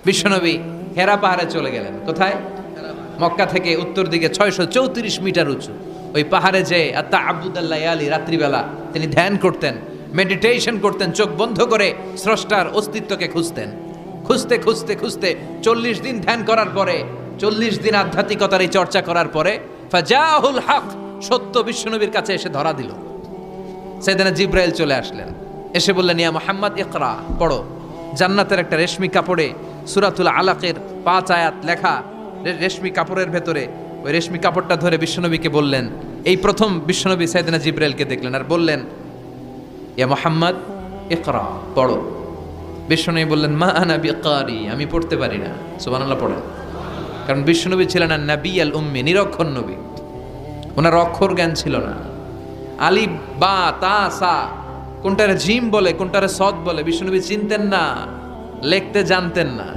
বিশ্বনবী হেরা পাহাড়ে চলে গেলেন। কোথায়? মক্কা থেকে উত্তর দিকে 634 মিটার উঁচু ওই পাহাড়ে যে তাআব্বুদাল্লাহ আলী রাত্রিবেলা তিনি ধ্যান করতেন, মেডিটেশন করতেন, চোখ বন্ধ করে স্রষ্টার অস্তিত্বকে খুঁজতেন। খুঁজতে খুঁজতে খুঁজতে 40 দিন ধ্যান করার পরে, 40 দিন আধ্যাত্মিকতার এই চর্চা করার পরে ফাজাহুল হক, সত্য বিশ্বনবীর কাছে এসে ধরা দিল। সাইয়েদনা জিব্রাইল চলে আসলেন, এসে বললেন, ইয়া মুহাম্মদ ইকরা, পড়ো। জান্নাতের একটা রেশমি কাপড়ে সূরাতুল আলাকের 5 আয়াত লেখা, রেশমি কাপড়ের ভেতরে ওই রেশমি কাপড়টা ধরে বিশ্বনবীকে বললেন। এই প্রথম বিশ্বনবী সাইয়েদনা জিব্রাইলকে দেখলেন আর বললেন, ইয়া মুহাম্মদ ইকরা, পড়ো। বিশ্বনবী বললেন, মা আনা বিকারি, আমি পড়তে পারি না। সুবহানাল্লাহ পড়েন। কারণ বিশ্বনবী ছিলেন আর নবী আল উম্মি, নিরক্ষর নবী, ওনার অক্ষর জ্ঞান ছিল না। আলিফ বা তা সা কোনটারে জিম বলে কোনটারে সদ বলে বিশ্বনবী চিনতেন না, লিখতে জানতেন না।